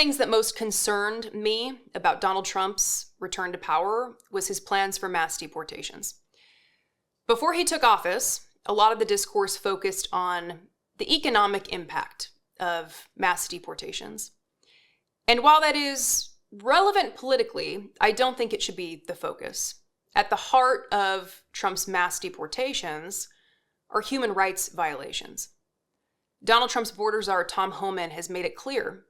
things that most concerned me about Donald Trump's return to power was his plans for mass deportations. Before he took office, a lot of the discourse focused on the economic impact of mass deportations. And while that is relevant politically, I don't think it should be the focus. At the heart of Trump's mass deportations are human rights violations. Donald Trump's border czar, Tom Homan, has made it clear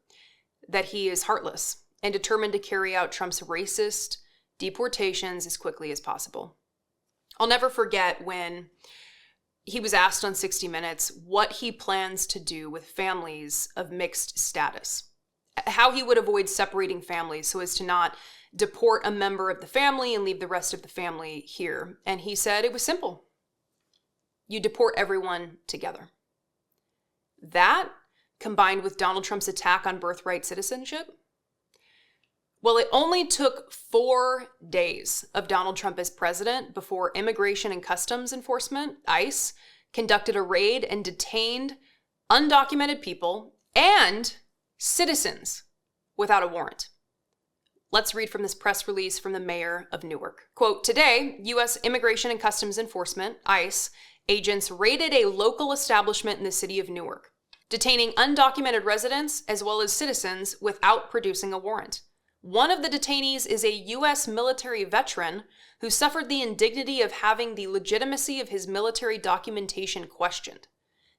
that he is heartless and determined to carry out Trump's racist deportations as quickly as possible. I'll never forget when he was asked on 60 Minutes what he plans to do with families of mixed status, how he would avoid separating families so as to not deport a member of the family and leave the rest of the family here. And he said it was simple. You deport everyone together. That, combined with Donald Trump's attack on birthright citizenship, well, it only took 4 days of Donald Trump as president before Immigration and Customs Enforcement, ICE, conducted a raid and detained undocumented people and citizens without a warrant. Let's read from this press release from the mayor of Newark. Quote, today, U.S. Immigration and Customs Enforcement, ICE, agents raided a local establishment in the city of Newark, detaining undocumented residents as well as citizens without producing a warrant. One of the detainees is a U.S. military veteran who suffered the indignity of having the legitimacy of his military documentation questioned.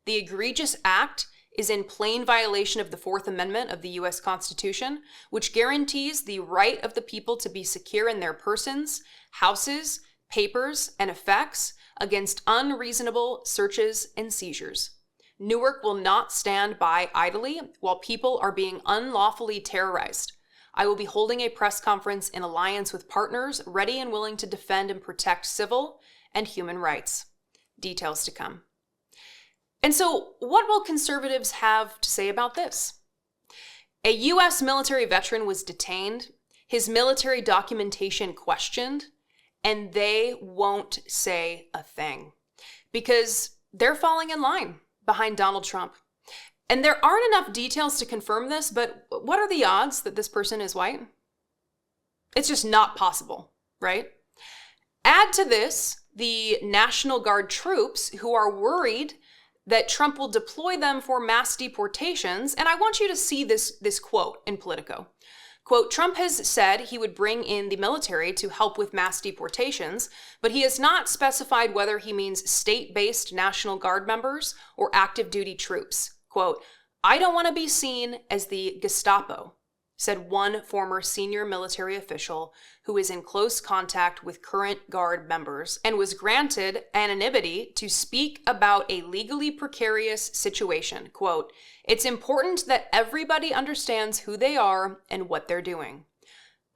The egregious act is in plain violation of the Fourth Amendment of the U.S. Constitution, which guarantees the right of the people to be secure in their persons, houses, papers, and effects against unreasonable searches and seizures. Newark will not stand by idly while people are being unlawfully terrorized. I will be holding a press conference in alliance with partners ready and willing to defend and protect civil and human rights. Details to come. And so, what will conservatives have to say about this? A U.S. military veteran was detained, his military documentation questioned, and they won't say a thing because they're falling in line behind Donald Trump. And there aren't enough details to confirm this, but what are the odds that this person is white? It's just not possible, right? Add to this the National Guard troops who are worried that Trump will deploy them for mass deportations. And I want you to see this quote in Politico. Quote, Trump has said he would bring in the military to help with mass deportations, but he has not specified whether he means state-based National Guard members or active duty troops. Quote, I don't want to be seen as the Gestapo, said one former senior military official who is in close contact with current Guard members and was granted anonymity to speak about a legally precarious situation. Quote, it's important that everybody understands who they are and what they're doing.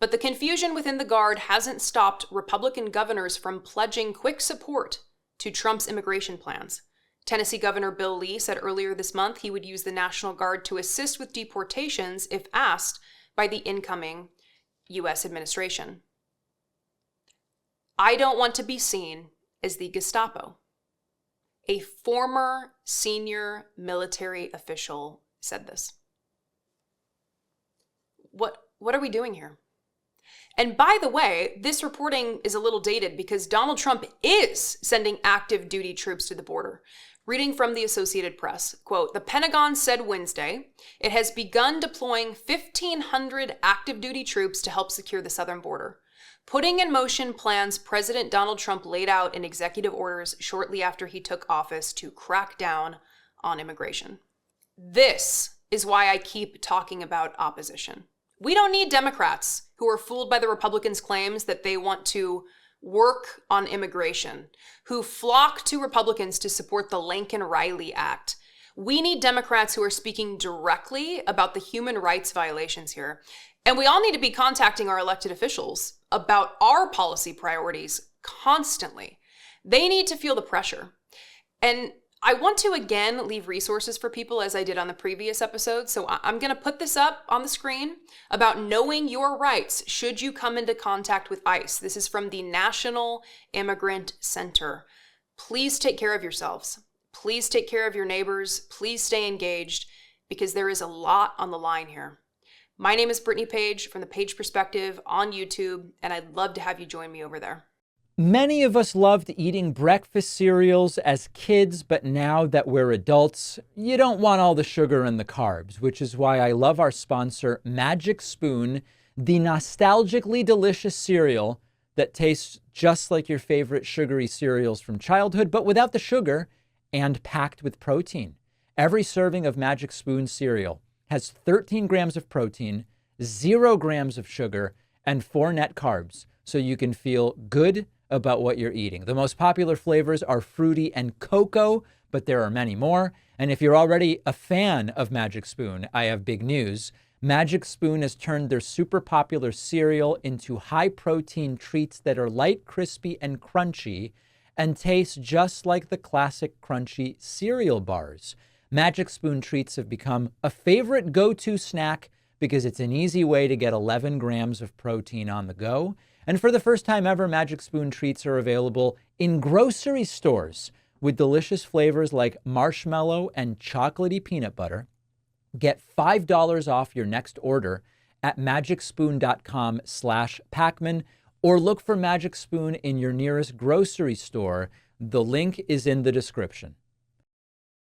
But the confusion within the Guard hasn't stopped Republican governors from pledging quick support to Trump's immigration plans. Tennessee Governor Bill Lee said earlier this month he would use the National Guard to assist with deportations if asked by the incoming U.S. administration. I don't want to be seen as the Gestapo. A former senior military official said this. What are we doing here? And by the way, this reporting is a little dated because Donald Trump is sending active duty troops to the border. Reading from the Associated Press, quote, the Pentagon said Wednesday it has begun deploying 1,500 active duty troops to help secure the southern border, putting in motion plans President Donald Trump laid out in executive orders shortly after he took office to crack down on immigration. This is why I keep talking about opposition. We don't need Democrats who are fooled by the Republicans' claims that they want to work on immigration, who flock to Republicans to support the Lincoln-Riley Act. We need Democrats who are speaking directly about the human rights violations here. And we all need to be contacting our elected officials about our policy priorities constantly. They need to feel the pressure. And I want to again leave resources for people as I did on the previous episode. So I'm going to put this up on the screen about knowing your rights should you come into contact with ICE. This is from the National Immigrant Center. Please take care of yourselves. Please take care of your neighbors. Please stay engaged because there is a lot on the line here. My name is Brittany Page from the Page Perspective on YouTube, and I'd love to have you join me over there. Many of us loved eating breakfast cereals as kids, but now that we're adults, you don't want all the sugar and the carbs, which is why I love our sponsor, Magic Spoon, the nostalgically delicious cereal that tastes just like your favorite sugary cereals from childhood, but without the sugar and packed with protein. Every serving of Magic Spoon cereal has 13 grams of protein, 0 grams of sugar, and 4 net carbs, so you can feel good about what you're eating. The most popular flavors are fruity and cocoa, but there are many more. And if you're already a fan of Magic Spoon, I have big news. Magic Spoon has turned their super popular cereal into high-protein treats that are light, crispy, and crunchy, and taste just like the classic crunchy cereal bars. Magic Spoon treats have become a favorite go-to snack because it's an easy way to get 11 grams of protein on the go. And for the first time ever, Magic Spoon treats are available in grocery stores with delicious flavors like marshmallow and chocolatey peanut butter. Get $5 off your next order at magicspoon.com/Pacman, or look for Magic Spoon in your nearest grocery store. The link is in the description.